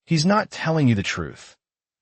"He's not telling you the truth,"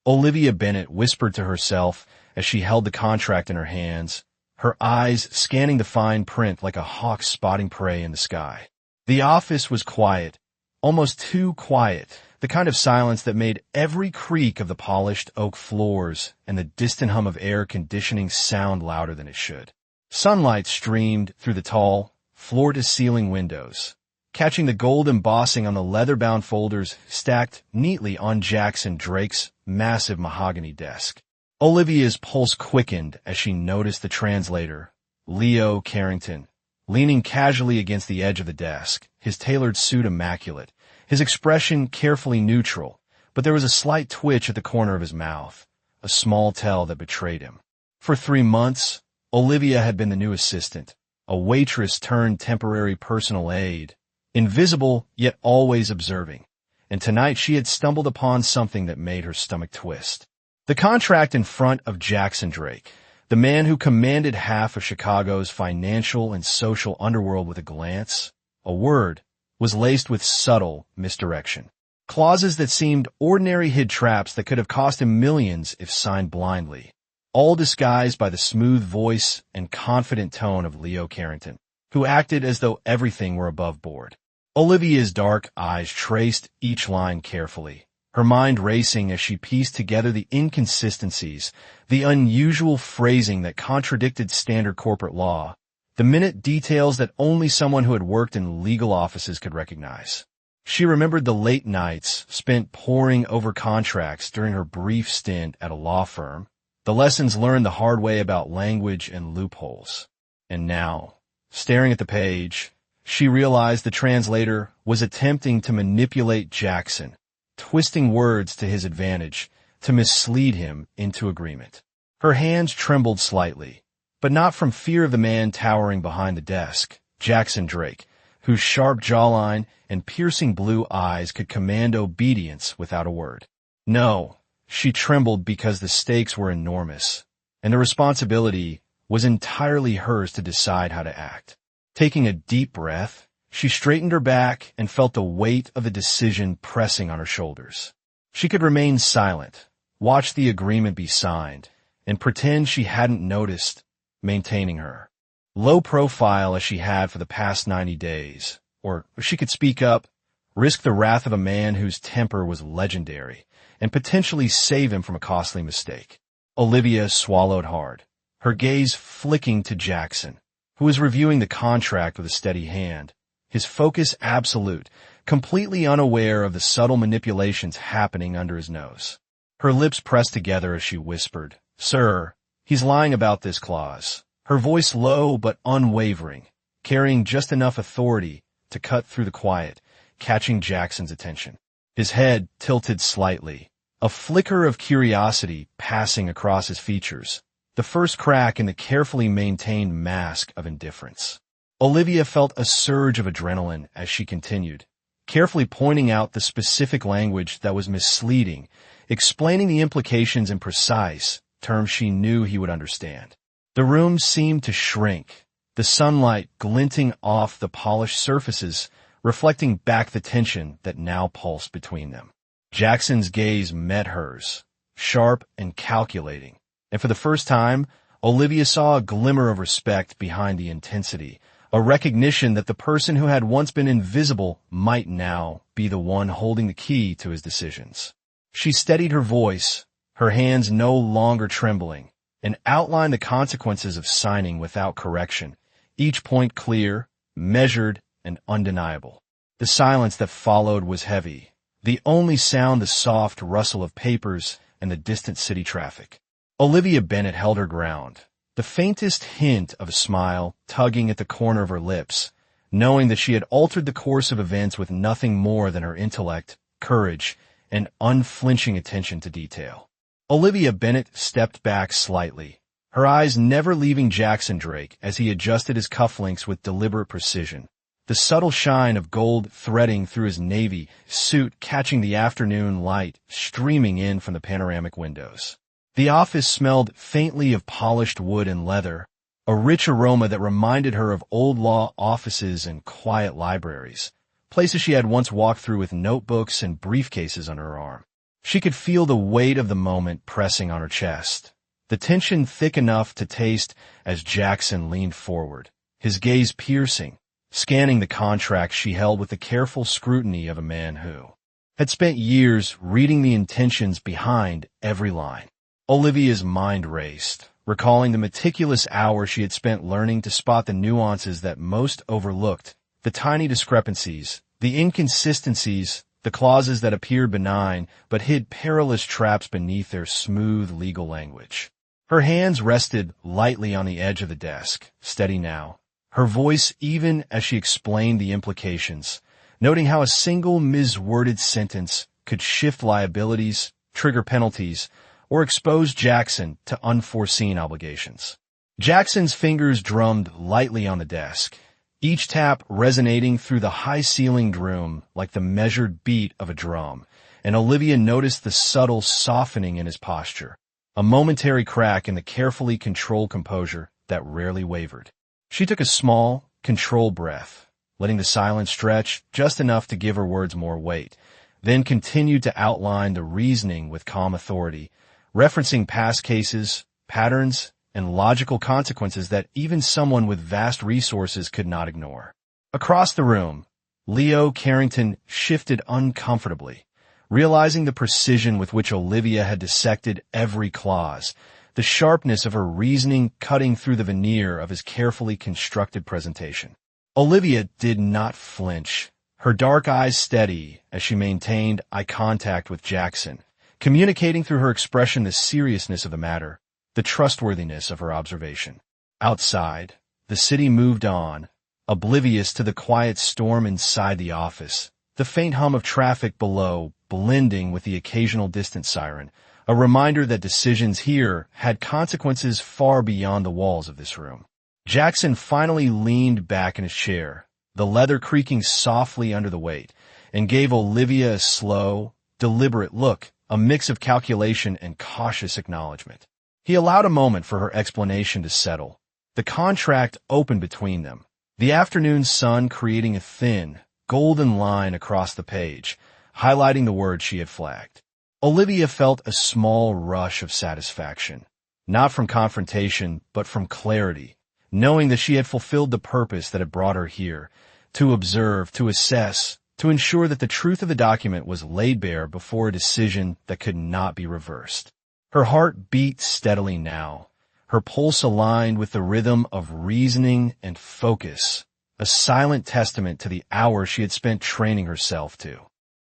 Olivia Bennett whispered to herself as she held the contract in her hands, her eyes scanning the fine print like a hawk spotting prey in the sky. The office was quiet, almost too quiet, the kind of silence that made every creak of the polished oak floors and the distant hum of air conditioning sound louder than it should. Sunlight streamed through the tall, floor-to-ceiling windows, catching the gold embossing on the leather-bound folders stacked neatly on Jackson Drake's massive mahogany desk. Olivia's pulse quickened as she noticed the translator, Leo Carrington, leaning casually against the edge of the desk, his tailored suit immaculate, his expression carefully neutral, but there was a slight twitch at the corner of his mouth, a small tell that betrayed him. For 3 months, Olivia had been the new assistant, a waitress turned temporary personal aide, invisible yet always observing, and tonight she had stumbled upon something that made her stomach twist. The contract in front of Jackson Drake, the man who commanded half of Chicago's financial and social underworld with a glance, a word, was laced with subtle misdirection. Clauses that seemed ordinary hid traps that could have cost him millions if signed blindly, all disguised by the smooth voice and confident tone of Leo Carrington, who acted as though everything were above board. Olivia's dark eyes traced each line carefully, her mind racing as she pieced together the inconsistencies, the unusual phrasing that contradicted standard corporate law, the minute details that only someone who had worked in legal offices could recognize. She remembered the late nights spent poring over contracts during her brief stint at a law firm, the lessons learned the hard way about language and loopholes. And now, staring at the page, she realized the translator was attempting to manipulate Jackson, twisting words to his advantage, to mislead him into agreement. Her hands trembled slightly, but not from fear of the man towering behind the desk, Jackson Drake, whose sharp jawline and piercing blue eyes could command obedience without a word. No, she trembled because the stakes were enormous, and the responsibility was entirely hers to decide how to act. Taking a deep breath, she straightened her back and felt the weight of the decision pressing on her shoulders. She could remain silent, watch the agreement be signed, and pretend she hadn't noticed, maintaining her low profile as she had for the past 90 days. Or she could speak up, risk the wrath of a man whose temper was legendary, and potentially save him from a costly mistake. Olivia swallowed hard, her gaze flicking to Jackson, who was reviewing the contract with a steady hand, his focus absolute, completely unaware of the subtle manipulations happening under his nose. Her lips pressed together as she whispered, "Sir, he's lying about this clause," her voice low but unwavering, carrying just enough authority to cut through the quiet, catching Jackson's attention. His head tilted slightly, a flicker of curiosity passing across his features, the first crack in the carefully maintained mask of indifference. Olivia felt a surge of adrenaline as she continued, carefully pointing out the specific language that was misleading, explaining the implications in precise terms she knew he would understand. The room seemed to shrink, the sunlight glinting off the polished surfaces, reflecting back the tension that now pulsed between them. Jackson's gaze met hers, sharp and calculating, and for the first time, Olivia saw a glimmer of respect behind the intensity, a recognition that the person who had once been invisible might now be the one holding the key to his decisions. She steadied her voice, her hands no longer trembling, and outlined the consequences of signing without correction, each point clear, measured, and undeniable. The silence that followed was heavy, the only sound the soft rustle of papers and the distant city traffic. Olivia Bennett held her ground, the faintest hint of a smile tugging at the corner of her lips, knowing that she had altered the course of events with nothing more than her intellect, courage, and unflinching attention to detail. Olivia Bennett stepped back slightly, her eyes never leaving Jackson Drake as he adjusted his cufflinks with deliberate precision, the subtle shine of gold threading through his navy suit catching the afternoon light streaming in from the panoramic windows. The office smelled faintly of polished wood and leather, a rich aroma that reminded her of old law offices and quiet libraries, places she had once walked through with notebooks and briefcases under her arm. She could feel the weight of the moment pressing on her chest, the tension thick enough to taste as Jackson leaned forward, his gaze piercing, scanning the contract she held with the careful scrutiny of a man who had spent years reading the intentions behind every line. Olivia's mind raced, recalling the meticulous hours she had spent learning to spot the nuances that most overlooked, the tiny discrepancies, the inconsistencies, the clauses that appeared benign but hid perilous traps beneath their smooth legal language. Her hands rested lightly on the edge of the desk, steady now, her voice even as she explained the implications, noting how a single misworded sentence could shift liabilities, trigger penalties, or expose Jackson to unforeseen obligations. Jackson's fingers drummed lightly on the desk, each tap resonating through the high-ceilinged room like the measured beat of a drum, and Olivia noticed the subtle softening in his posture, a momentary crack in the carefully controlled composure that rarely wavered. She took a small, controlled breath, letting the silence stretch just enough to give her words more weight, then continued to outline the reasoning with calm authority, referencing past cases, patterns, and logical consequences that even someone with vast resources could not ignore. Across the room, Leo Carrington shifted uncomfortably, realizing the precision with which Olivia had dissected every clause, the sharpness of her reasoning cutting through the veneer of his carefully constructed presentation. Olivia did not flinch, her dark eyes steady as she maintained eye contact with Jackson, communicating through her expression the seriousness of the matter, the trustworthiness of her observation. Outside, the city moved on, oblivious to the quiet storm inside the office, the faint hum of traffic below blending with the occasional distant siren, a reminder that decisions here had consequences far beyond the walls of this room. Jackson finally leaned back in his chair, the leather creaking softly under the weight, and gave Olivia a slow, deliberate look, a mix of calculation and cautious acknowledgement. He allowed a moment for her explanation to settle. The contract opened between them, the afternoon sun creating a thin, golden line across the page, highlighting the words she had flagged. Olivia felt a small rush of satisfaction, not from confrontation, but from clarity, knowing that she had fulfilled the purpose that had brought her here, to observe, to assess, to ensure that the truth of the document was laid bare before a decision that could not be reversed. Her heart beat steadily now, her pulse aligned with the rhythm of reasoning and focus, a silent testament to the hours she had spent training herself to.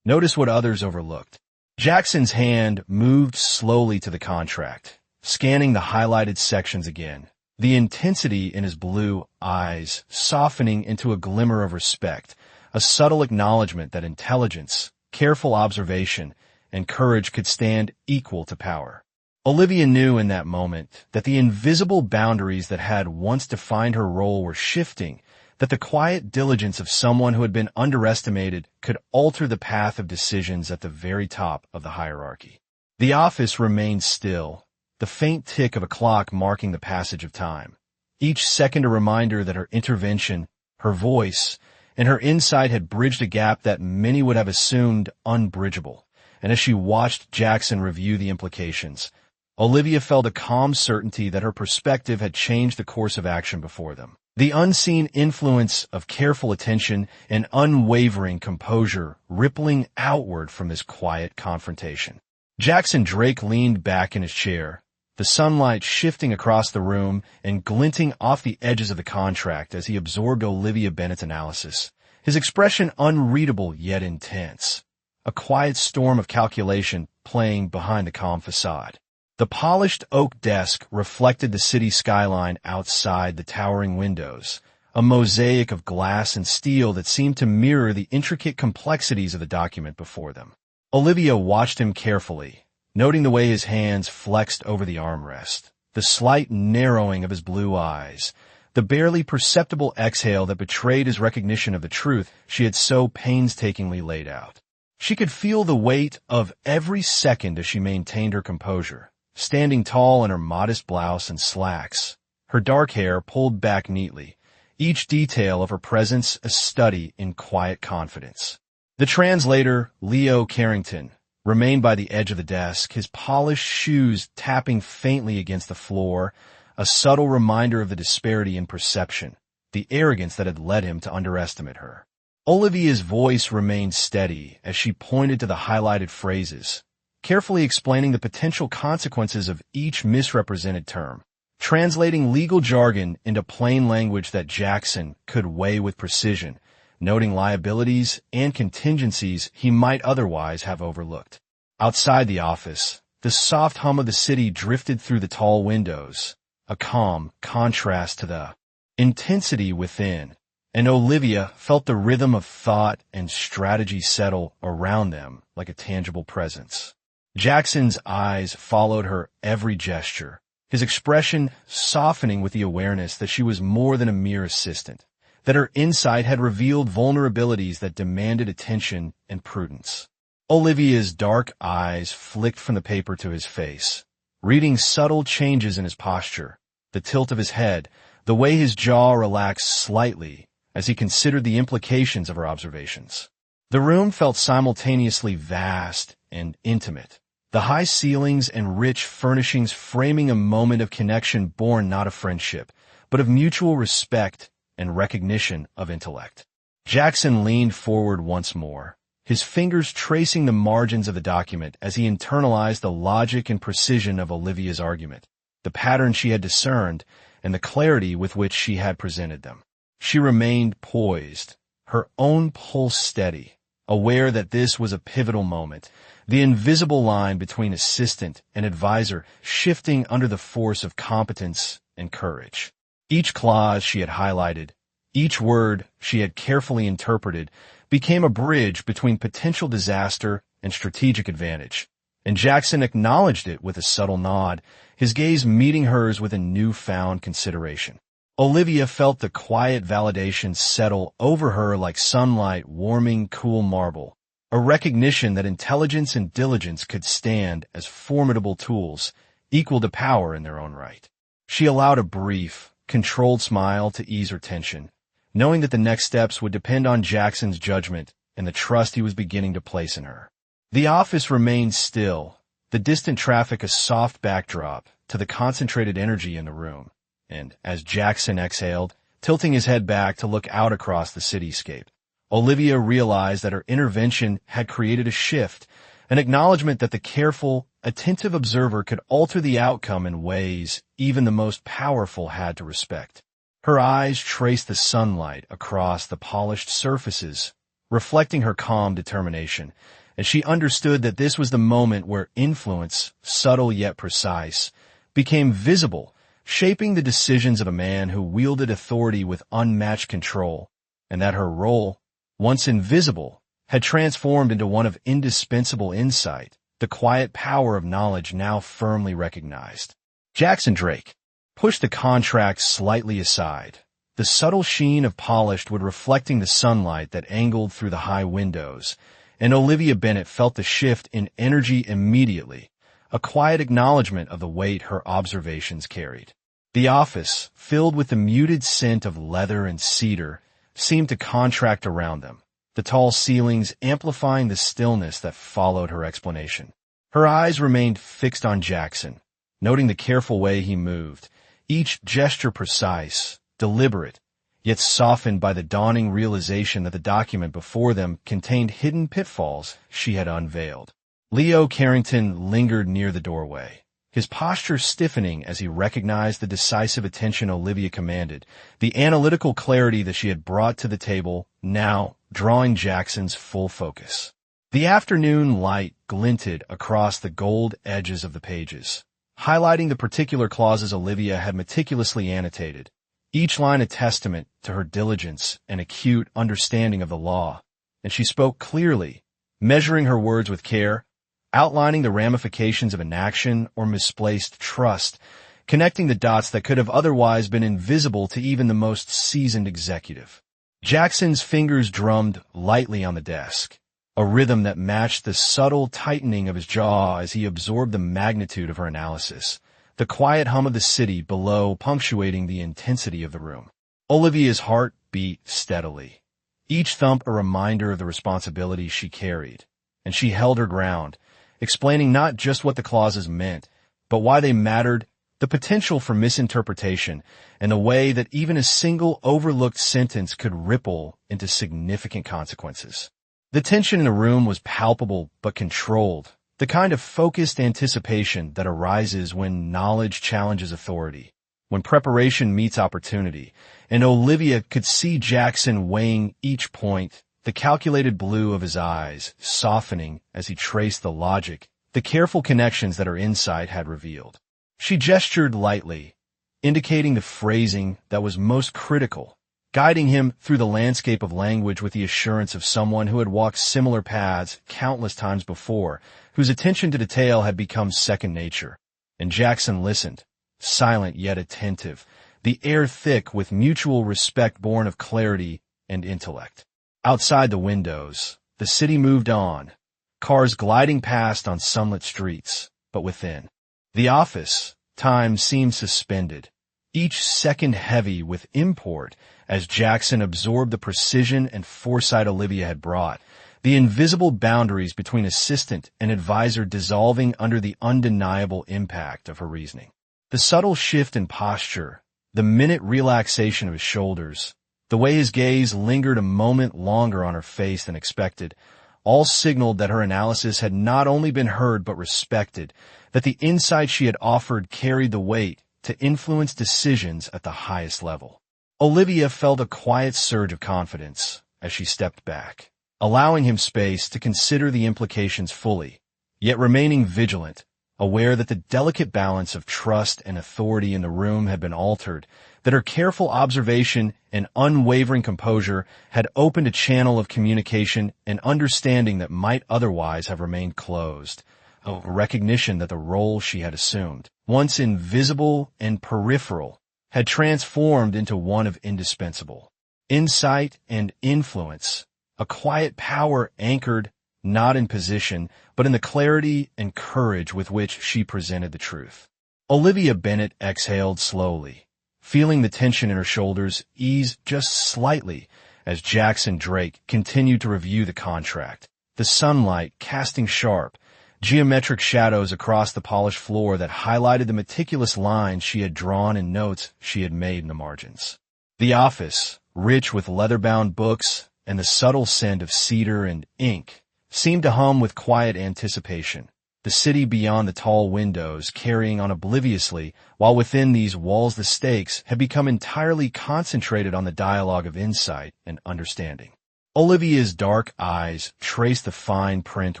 Notice what others overlooked. Jackson's hand moved slowly to the contract, scanning the highlighted sections again, the intensity in his blue eyes softening into a glimmer of respect, a subtle acknowledgement that intelligence, careful observation, and courage could stand equal to power. Olivia knew in that moment that the invisible boundaries that had once defined her role were shifting, that the quiet diligence of someone who had been underestimated could alter the path of decisions at the very top of the hierarchy. The office remained still, the faint tick of a clock marking the passage of time, each second a reminder that her intervention, her voice, and her insight had bridged a gap that many would have assumed unbridgeable. And as she watched Jackson review the implications, Olivia felt a calm certainty that her perspective had changed the course of action before them. The unseen influence of careful attention and unwavering composure rippling outward from this quiet confrontation. Jackson Drake leaned back in his chair, the sunlight shifting across the room and glinting off the edges of the contract as he absorbed Olivia Bennett's analysis, his expression unreadable yet intense, a quiet storm of calculation playing behind the calm facade. The polished oak desk reflected the city skyline outside the towering windows, a mosaic of glass and steel that seemed to mirror the intricate complexities of the document before them. Olivia watched him carefully, noting the way his hands flexed over the armrest, the slight narrowing of his blue eyes, the barely perceptible exhale that betrayed his recognition of the truth she had so painstakingly laid out. She could feel the weight of every second as she maintained her composure, standing tall in her modest blouse and slacks, her dark hair pulled back neatly, each detail of her presence a study in quiet confidence. The translator, Leo Carrington, remained by the edge of the desk, his polished shoes tapping faintly against the floor, a subtle reminder of the disparity in perception, the arrogance that had led him to underestimate her. Olivia's voice remained steady as she pointed to the highlighted phrases, carefully explaining the potential consequences of each misrepresented term, translating legal jargon into plain language that Jackson could weigh with precision, noting liabilities and contingencies he might otherwise have overlooked. Outside the office, the soft hum of the city drifted through the tall windows, a calm contrast to the intensity within, and Olivia felt the rhythm of thought and strategy settle around them like a tangible presence. Jackson's eyes followed her every gesture, his expression softening with the awareness that she was more than a mere assistant, that her insight had revealed vulnerabilities that demanded attention and prudence. Olivia's dark eyes flicked from the paper to his face, reading subtle changes in his posture, the tilt of his head, the way his jaw relaxed slightly as he considered the implications of her observations. The room felt simultaneously vast and intimate, the high ceilings and rich furnishings framing a moment of connection born not of friendship, but of mutual respect and recognition of intellect. Jackson leaned forward once more, his fingers tracing the margins of the document as he internalized the logic and precision of Olivia's argument, the pattern she had discerned, and the clarity with which she had presented them. She remained poised, her own pulse steady, aware that this was a pivotal moment, the invisible line between assistant and advisor shifting under the force of competence and courage. Each clause she had highlighted, each word she had carefully interpreted, became a bridge between potential disaster and strategic advantage, and Jackson acknowledged it with a subtle nod, his gaze meeting hers with a newfound consideration. Olivia felt the quiet validation settle over her like sunlight warming cool marble, a recognition that intelligence and diligence could stand as formidable tools, equal to power in their own right. She allowed a brief, controlled smile to ease her tension, knowing that the next steps would depend on Jackson's judgment and the trust he was beginning to place in her. The office remained still, the distant traffic a soft backdrop to the concentrated energy in the room, and as Jackson exhaled, tilting his head back to look out across the cityscape, Olivia realized that her intervention had created a shift, an acknowledgement that the careful, attentive observer could alter the outcome in ways even the most powerful had to respect. Her eyes traced the sunlight across the polished surfaces, reflecting her calm determination, and she understood that this was the moment where influence, subtle yet precise, became visible, shaping the decisions of a man who wielded authority with unmatched control, and that her role, once invisible, had transformed into one of indispensable insight, the quiet power of knowledge now firmly recognized. Jackson Drake pushed the contract slightly aside, the subtle sheen of polish wood reflecting the sunlight that angled through the high windows, and Olivia Bennett felt the shift in energy immediately, a quiet acknowledgement of the weight her observations carried. The office, filled with the muted scent of leather and cedar, seemed to contract around them, the tall ceilings amplifying the stillness that followed her explanation. Her eyes remained fixed on Jackson, noting the careful way he moved, each gesture precise, deliberate, yet softened by the dawning realization that the document before them contained hidden pitfalls she had unveiled. Leo Carrington lingered near the doorway, his posture stiffening as he recognized the decisive attention Olivia commanded, the analytical clarity that she had brought to the table, now drawing Jackson's full focus. The afternoon light glinted across the gold edges of the pages, highlighting the particular clauses Olivia had meticulously annotated, each line a testament to her diligence and acute understanding of the law, and she spoke clearly, measuring her words with care, outlining the ramifications of inaction or misplaced trust, connecting the dots that could have otherwise been invisible to even the most seasoned executive. Jackson's fingers drummed lightly on the desk, a rhythm that matched the subtle tightening of his jaw as he absorbed the magnitude of her analysis, the quiet hum of the city below punctuating the intensity of the room. Olivia's heart beat steadily, each thump a reminder of the responsibility she carried, and she held her ground, explaining not just what the clauses meant, but why they mattered, the potential for misinterpretation, and the way that even a single overlooked sentence could ripple into significant consequences. The tension in the room was palpable but controlled, the kind of focused anticipation that arises when knowledge challenges authority, when preparation meets opportunity, and Olivia could see Jackson weighing each point, the calculated blue of his eyes softening as he traced the logic, the careful connections that her insight had revealed. She gestured lightly, indicating the phrasing that was most critical, guiding him through the landscape of language with the assurance of someone who had walked similar paths countless times before, whose attention to detail had become second nature. And Jackson listened, silent yet attentive, the air thick with mutual respect born of clarity and intellect. Outside the windows, the city moved on, cars gliding past on sunlit streets, but within the office, time seemed suspended, each second heavy with import as Jackson absorbed the precision and foresight Olivia had brought, the invisible boundaries between assistant and advisor dissolving under the undeniable impact of her reasoning. The subtle shift in posture, the minute relaxation of his shoulders, the way his gaze lingered a moment longer on her face than expected, all signaled that her analysis had not only been heard but respected, that the insight she had offered carried the weight to influence decisions at the highest level. Olivia felt a quiet surge of confidence as she stepped back, allowing him space to consider the implications fully, yet remaining vigilant, aware that the delicate balance of trust and authority in the room had been altered, that her careful observation and unwavering composure had opened a channel of communication and understanding that might otherwise have remained closed, a recognition that the role she had assumed, once invisible and peripheral, had transformed into one of indispensable insight and influence, a quiet power anchored not in position, but in the clarity and courage with which she presented the truth. Olivia Bennett exhaled slowly, feeling the tension in her shoulders ease just slightly as Jackson Drake continued to review the contract, the sunlight casting sharp, geometric shadows across the polished floor that highlighted the meticulous lines she had drawn and notes she had made in the margins. The office, rich with leather-bound books and the subtle scent of cedar and ink, seemed to hum with quiet anticipation, the city beyond the tall windows carrying on obliviously, while within these walls the stakes had become entirely concentrated on the dialogue of insight and understanding. Olivia's dark eyes traced the fine print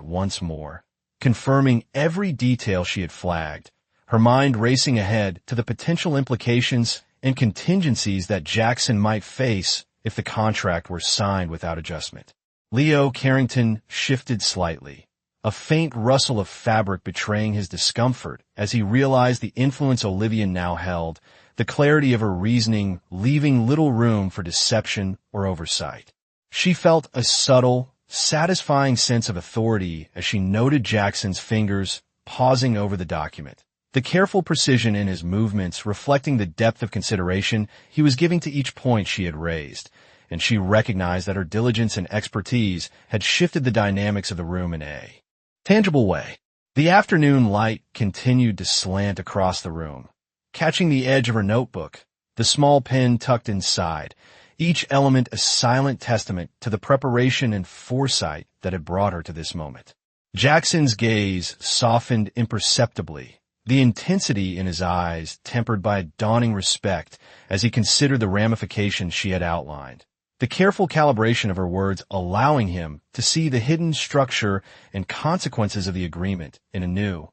once more, confirming every detail she had flagged, her mind racing ahead to the potential implications and contingencies that Jackson might face if the contract were signed without adjustment. Leo Carrington shifted slightly, a faint rustle of fabric betraying his discomfort as he realized the influence Olivia now held, the clarity of her reasoning leaving little room for deception or oversight. She felt a subtle, satisfying sense of authority as she noted Jackson's fingers pausing over the document, the careful precision in his movements reflecting the depth of consideration he was giving to each point she had raised, and she recognized that her diligence and expertise had shifted the dynamics of the room in a tangible way. The afternoon light continued to slant across the room, catching the edge of her notebook, the small pen tucked inside, each element a silent testament to the preparation and foresight that had brought her to this moment. Jackson's gaze softened imperceptibly, the intensity in his eyes tempered by a dawning respect as he considered the ramifications she had outlined, the careful calibration of her words allowing him to see the hidden structure and consequences of the agreement in a new,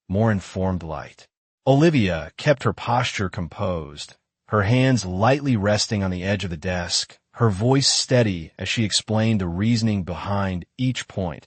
more informed light. Olivia kept her posture composed, her hands lightly resting on the edge of the desk, her voice steady as she explained the reasoning behind each point,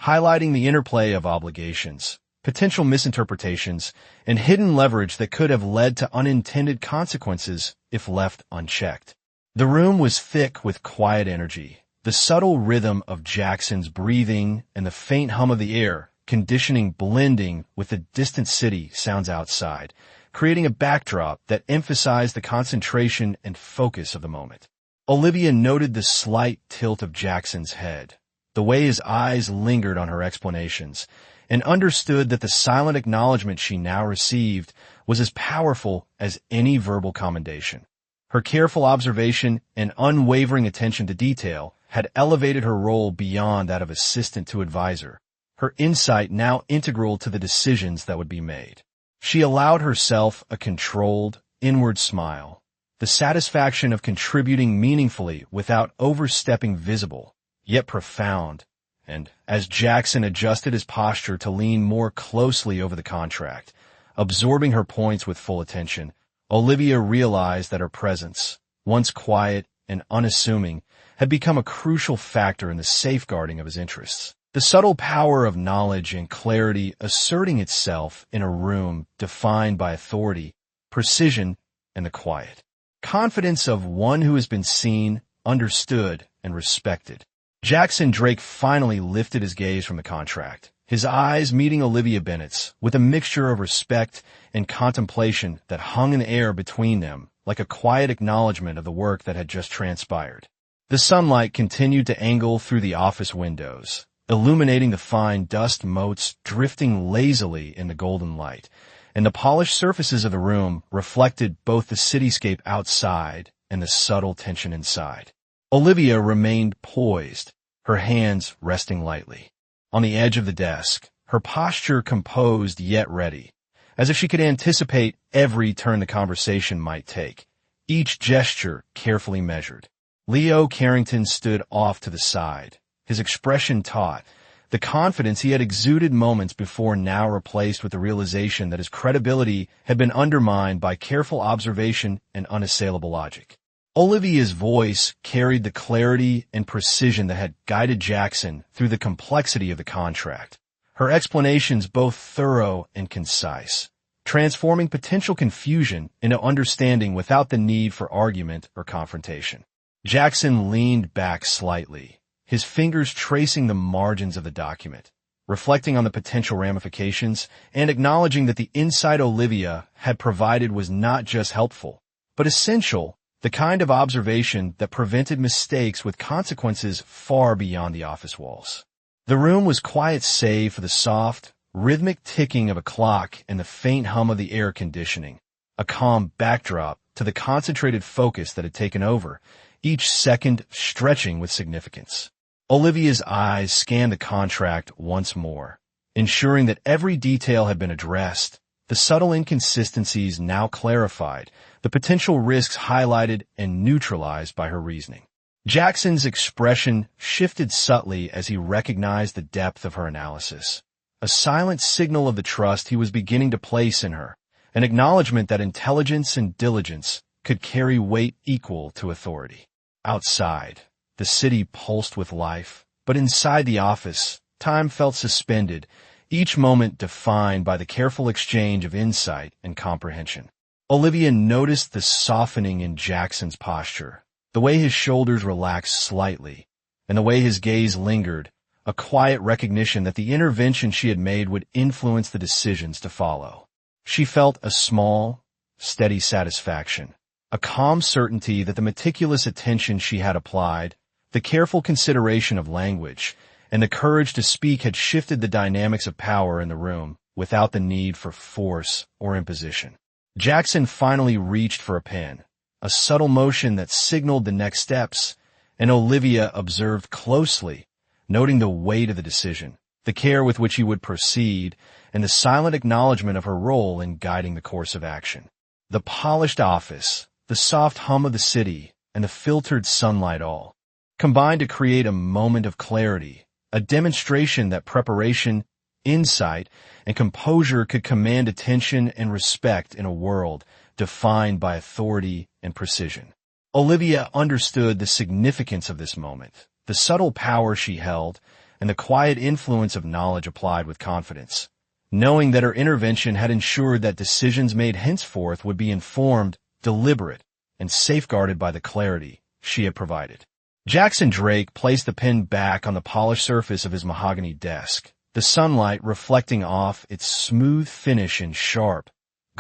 highlighting the interplay of obligations, potential misinterpretations, and hidden leverage that could have led to unintended consequences if left unchecked. The room was thick with quiet energy, the subtle rhythm of Jackson's breathing and the faint hum of the air conditioning blending with the distant city sounds outside, creating a backdrop that emphasized the concentration and focus of the moment. Olivia noted the slight tilt of Jackson's head, the way his eyes lingered on her explanations, and understood that the silent acknowledgement she now received was as powerful as any verbal commendation. Her careful observation and unwavering attention to detail had elevated her role beyond that of assistant to advisor, her insight now integral to the decisions that would be made. She allowed herself a controlled, inward smile, the satisfaction of contributing meaningfully without overstepping visible, yet profound, and as Jackson adjusted his posture to lean more closely over the contract, absorbing her points with full attention, Olivia realized that her presence, once quiet and unassuming, had become a crucial factor in the safeguarding of his interests. The subtle power of knowledge and clarity asserting itself in a room defined by authority, precision, and the quiet. Confidence of one who has been seen, understood, and respected. Jackson Drake finally lifted his gaze from the contract, his eyes meeting Olivia Bennett's with a mixture of respect and contemplation that hung in the air between them like a quiet acknowledgement of the work that had just transpired. The sunlight continued to angle through the office windows, illuminating the fine dust motes drifting lazily in the golden light, and the polished surfaces of the room reflected both the cityscape outside and the subtle tension inside. Olivia remained poised, her hands resting lightly on the edge of the desk, her posture composed yet ready, as if she could anticipate every turn the conversation might take, each gesture carefully measured. Leo Carrington stood off to the side, his expression taut, the confidence he had exuded moments before now replaced with the realization that his credibility had been undermined by careful observation and unassailable logic. Olivia's voice carried the clarity and precision that had guided Jackson through the complexity of the contract, her explanations both thorough and concise, transforming potential confusion into understanding without the need for argument or confrontation. Jackson leaned back slightly, his fingers tracing the margins of the document, reflecting on the potential ramifications and acknowledging that the insight Olivia had provided was not just helpful, but essential, the kind of observation that prevented mistakes with consequences far beyond the office walls. The room was quiet save for the soft, rhythmic ticking of a clock and the faint hum of the air conditioning, a calm backdrop to the concentrated focus that had taken over, each second stretching with significance. Olivia's eyes scanned the contract once more, ensuring that every detail had been addressed, the subtle inconsistencies now clarified, the potential risks highlighted and neutralized by her reasoning. Jackson's expression shifted subtly as he recognized the depth of her analysis, a silent signal of the trust he was beginning to place in her, an acknowledgement that intelligence and diligence could carry weight equal to authority. Outside, the city pulsed with life, but inside the office, time felt suspended, each moment defined by the careful exchange of insight and comprehension. Olivia noticed the softening in Jackson's posture, the way his shoulders relaxed slightly, and the way his gaze lingered, a quiet recognition that the intervention she had made would influence the decisions to follow. She felt a small, steady satisfaction, a calm certainty that the meticulous attention she had applied, the careful consideration of language, and the courage to speak had shifted the dynamics of power in the room without the need for force or imposition. Jackson finally reached for a pen, a subtle motion that signaled the next steps, and Olivia observed closely, noting the weight of the decision, the care with which he would proceed, and the silent acknowledgement of her role in guiding the course of action. The polished office, the soft hum of the city, and the filtered sunlight all combined to create a moment of clarity, a demonstration that preparation, insight, and composure could command attention and respect in a world defined by authority and precision. Olivia understood the significance of this moment, the subtle power she held, and the quiet influence of knowledge applied with confidence, knowing that her intervention had ensured that decisions made henceforth would be informed, deliberate, and safeguarded by the clarity she had provided. Jackson Drake placed the pen back on the polished surface of his mahogany desk, the sunlight reflecting off its smooth finish in sharp,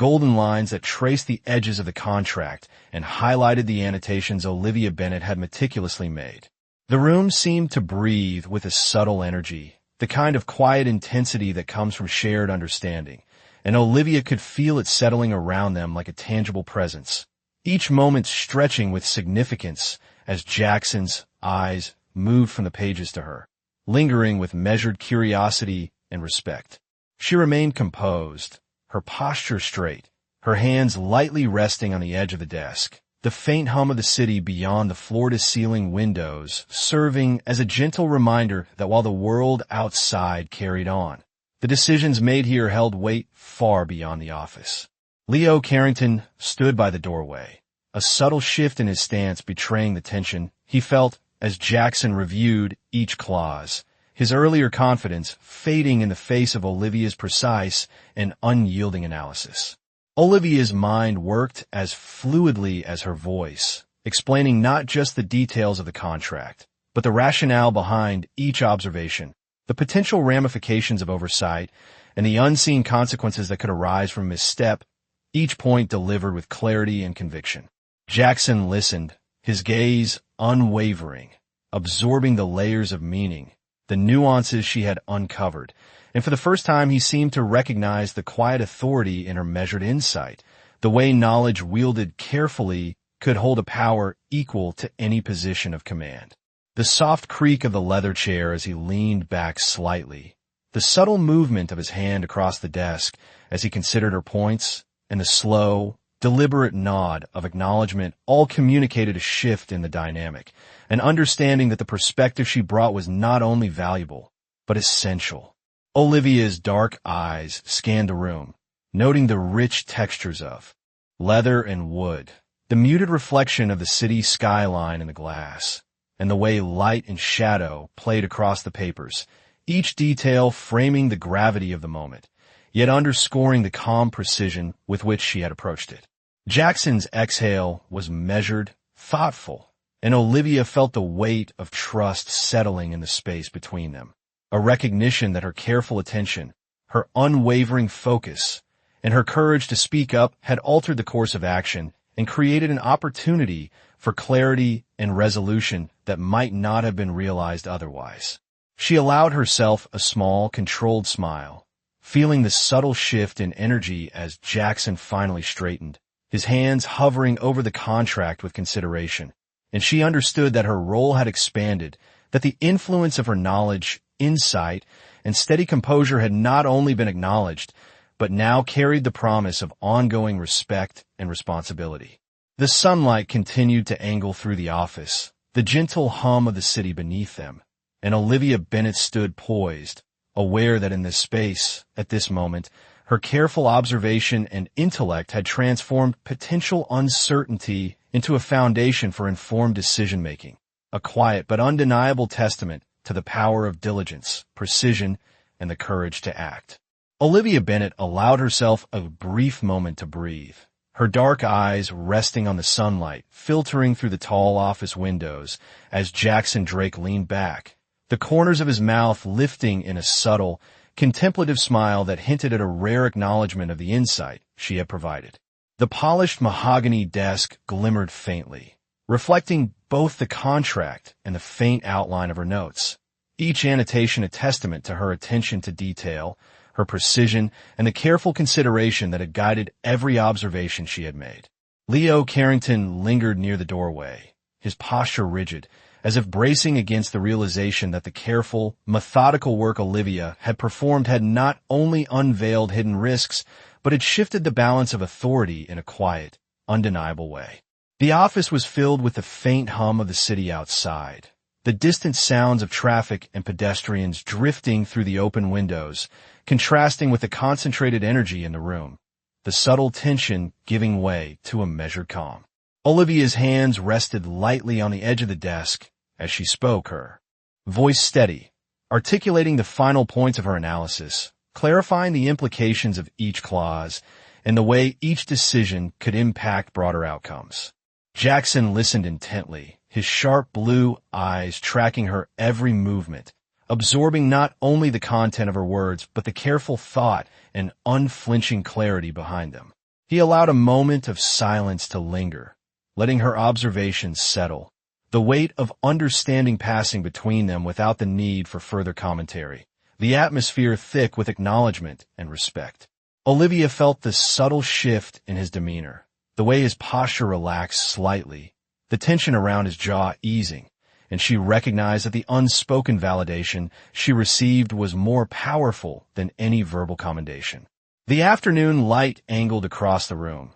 golden lines that traced the edges of the contract and highlighted the annotations Olivia Bennett had meticulously made. The room seemed to breathe with a subtle energy, the kind of quiet intensity that comes from shared understanding, and Olivia could feel it settling around them like a tangible presence, each moment stretching with significance as Jackson's eyes moved from the pages to her, lingering with measured curiosity and respect. She remained composed, her posture straight, her hands lightly resting on the edge of the desk, the faint hum of the city beyond the floor-to-ceiling windows serving as a gentle reminder that while the world outside carried on, the decisions made here held weight far beyond the office. Leo Carrington stood by the doorway, a subtle shift in his stance betraying the tension he felt as Jackson reviewed each clause, his earlier confidence fading in the face of Olivia's precise and unyielding analysis. Olivia's mind worked as fluidly as her voice, explaining not just the details of the contract, but the rationale behind each observation, the potential ramifications of oversight, and the unseen consequences that could arise from misstep, each point delivered with clarity and conviction. Jackson listened, his gaze unwavering, absorbing the layers of meaning, the nuances she had uncovered, and for the first time he seemed to recognize the quiet authority in her measured insight, the way knowledge wielded carefully could hold a power equal to any position of command. The soft creak of the leather chair as he leaned back slightly, the subtle movement of his hand across the desk as he considered her points, and the slow, deliberate nod of acknowledgement all communicated a shift in the dynamic, an understanding that the perspective she brought was not only valuable, but essential. Olivia's dark eyes scanned the room, noting the rich textures of leather and wood, the muted reflection of the city skyline in the glass, and the way light and shadow played across the papers, each detail framing the gravity of the moment, yet underscoring the calm precision with which she had approached it. Jackson's exhale was measured, thoughtful, and Olivia felt the weight of trust settling in the space between them, a recognition that her careful attention, her unwavering focus, and her courage to speak up had altered the course of action and created an opportunity for clarity and resolution that might not have been realized otherwise. She allowed herself a small, controlled smile, feeling the subtle shift in energy as Jackson finally straightened, his hands hovering over the contract with consideration, and she understood that her role had expanded, that the influence of her knowledge, insight, and steady composure had not only been acknowledged, but now carried the promise of ongoing respect and responsibility. The sunlight continued to angle through the office, the gentle hum of the city beneath them, and Olivia Bennett stood poised, aware that in this space, at this moment, her careful observation and intellect had transformed potential uncertainty into a foundation for informed decision-making, a quiet but undeniable testament to the power of diligence, precision, and the courage to act. Olivia Bennett allowed herself a brief moment to breathe, her dark eyes resting on the sunlight filtering through the tall office windows as Jackson Drake leaned back, the corners of his mouth lifting in a subtle, contemplative smile that hinted at a rare acknowledgement of the insight she had provided. The polished mahogany desk glimmered faintly, reflecting both the contract and the faint outline of her notes, each annotation a testament to her attention to detail, her precision, and the careful consideration that had guided every observation she had made. Leo Carrington lingered near the doorway, his posture rigid, as if bracing against the realization that the careful, methodical work Olivia had performed had not only unveiled hidden risks, but had shifted the balance of authority in a quiet, undeniable way. The office was filled with the faint hum of the city outside, the distant sounds of traffic and pedestrians drifting through the open windows, contrasting with the concentrated energy in the room, the subtle tension giving way to a measured calm. Olivia's hands rested lightly on the edge of the desk as she spoke, her voice steady, articulating the final points of her analysis, clarifying the implications of each clause and the way each decision could impact broader outcomes. Jackson listened intently, his sharp blue eyes tracking her every movement, absorbing not only the content of her words, but the careful thought and unflinching clarity behind them. He allowed a moment of silence to linger, letting her observations settle, the weight of understanding passing between them without the need for further commentary, the atmosphere thick with acknowledgement and respect. Olivia felt the subtle shift in his demeanor, the way his posture relaxed slightly, the tension around his jaw easing, and she recognized that the unspoken validation she received was more powerful than any verbal commendation. The afternoon light angled across the room,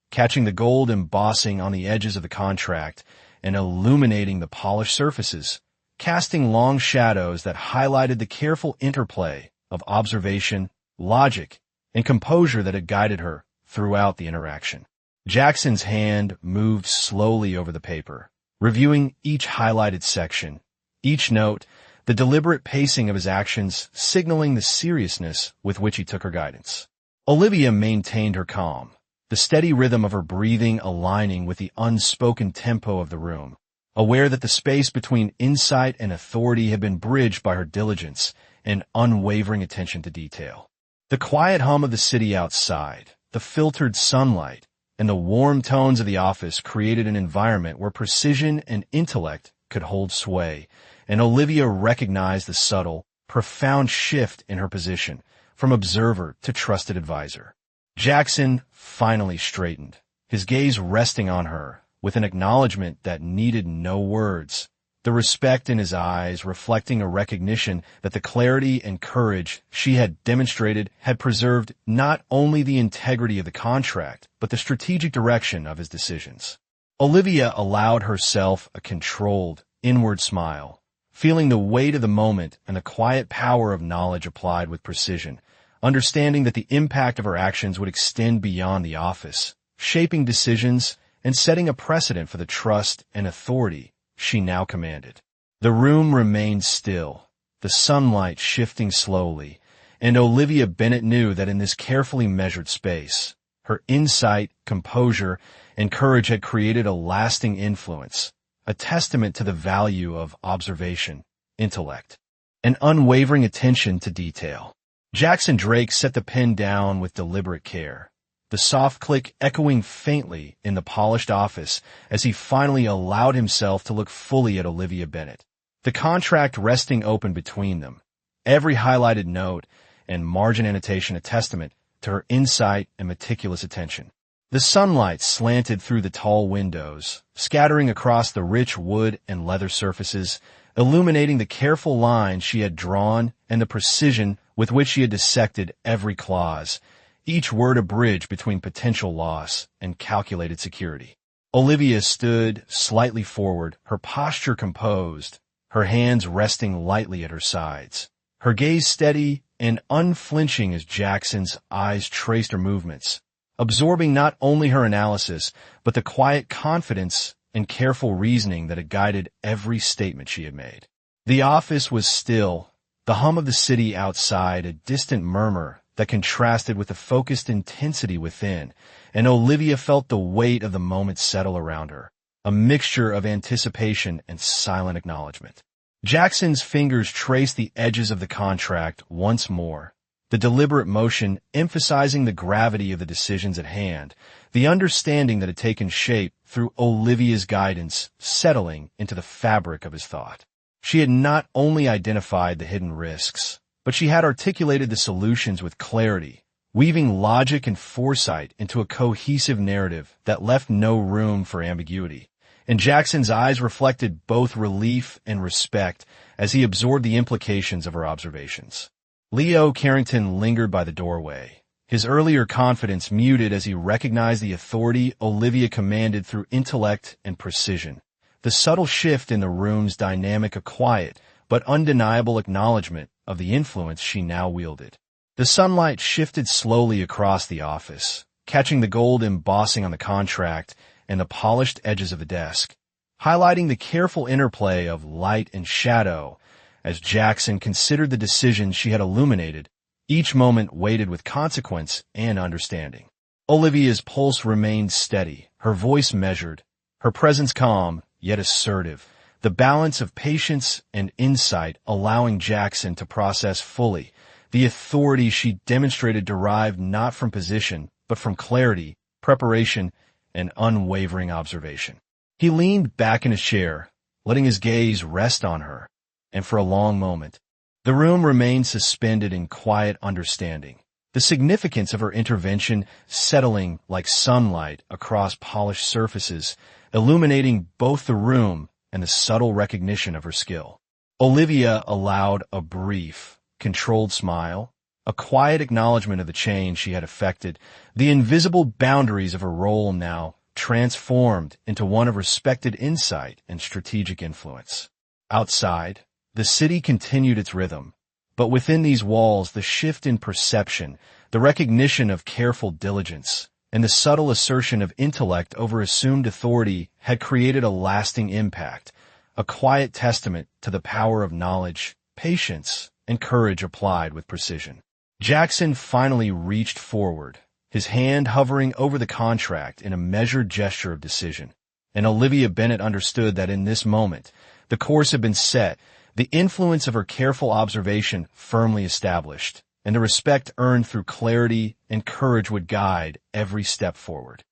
catching the gold embossing on the edges of the contract and illuminating the polished surfaces, casting long shadows that highlighted the careful interplay of observation, logic, and composure that had guided her throughout the interaction. Jackson's hand moved slowly over the paper, reviewing each highlighted section, each note, the deliberate pacing of his actions signaling the seriousness with which he took her guidance. Olivia maintained her calm, the steady rhythm of her breathing aligning with the unspoken tempo of the room, aware that the space between insight and authority had been bridged by her diligence and unwavering attention to detail. The quiet hum of the city outside, the filtered sunlight, and the warm tones of the office created an environment where precision and intellect could hold sway, and Olivia recognized the subtle, profound shift in her position, from observer to trusted advisor. Jackson finally straightened, his gaze resting on her, with an acknowledgement that needed no words, the respect in his eyes reflecting a recognition that the clarity and courage she had demonstrated had preserved not only the integrity of the contract, but the strategic direction of his decisions. Olivia allowed herself a controlled, inward smile, feeling the weight of the moment and the quiet power of knowledge applied with precision, understanding that the impact of her actions would extend beyond the office, shaping decisions and setting a precedent for the trust and authority she now commanded. The room remained still, the sunlight shifting slowly, and Olivia Bennett knew that in this carefully measured space, her insight, composure, and courage had created a lasting influence, a testament to the value of observation, intellect, and unwavering attention to detail. Jackson Drake set the pen down with deliberate care, the soft click echoing faintly in the polished office as he finally allowed himself to look fully at Olivia Bennett, the contract resting open between them, every highlighted note and margin annotation a testament to her insight and meticulous attention. The sunlight slanted through the tall windows, scattering across the rich wood and leather surfaces, illuminating the careful lines she had drawn and the precision with which she had dissected every clause, each word a bridge between potential loss and calculated security. Olivia stood slightly forward, her posture composed, her hands resting lightly at her sides, her gaze steady and unflinching as Jackson's eyes traced her movements, absorbing not only her analysis, but the quiet confidence and careful reasoning that had guided every statement she had made. The office was still, the hum of the city outside a distant murmur that contrasted with the focused intensity within, and Olivia felt the weight of the moment settle around her, a mixture of anticipation and silent acknowledgement. Jackson's fingers traced the edges of the contract once more, the deliberate motion emphasizing the gravity of the decisions at hand, the understanding that had taken shape through Olivia's guidance settling into the fabric of his thought. She had not only identified the hidden risks, but she had articulated the solutions with clarity, weaving logic and foresight into a cohesive narrative that left no room for ambiguity. And Jackson's eyes reflected both relief and respect as he absorbed the implications of her observations. Leo Carrington lingered by the doorway, his earlier confidence muted as he recognized the authority Olivia commanded through intellect and precision. The subtle shift in the room's dynamic a quiet but undeniable acknowledgement of the influence she now wielded. The sunlight shifted slowly across the office, catching the gold embossing on the contract and the polished edges of the desk, highlighting the careful interplay of light and shadow as Jackson considered the decisions she had illuminated, each moment weighted with consequence and understanding. Olivia's pulse remained steady, her voice measured, her presence calm, yet assertive, the balance of patience and insight allowing Jackson to process fully. The authority she demonstrated derived not from position, but from clarity, preparation, and unwavering observation. He leaned back in his chair, letting his gaze rest on her, and for a long moment, the room remained suspended in quiet understanding, the significance of her intervention settling like sunlight across polished surfaces, illuminating both the room and the subtle recognition of her skill. Olivia allowed a brief, controlled smile, a quiet acknowledgement of the change she had effected, the invisible boundaries of her role now transformed into one of respected insight and strategic influence. Outside, the city continued its rhythm, but within these walls the shift in perception, the recognition of careful diligence, and the subtle assertion of intellect over assumed authority had created a lasting impact, a quiet testament to the power of knowledge, patience, and courage applied with precision. Jackson finally reached forward, his hand hovering over the contract in a measured gesture of decision, and Olivia Bennett understood that in this moment, the course had been set, the influence of her careful observation firmly established, and the respect earned through clarity and courage would guide every step forward.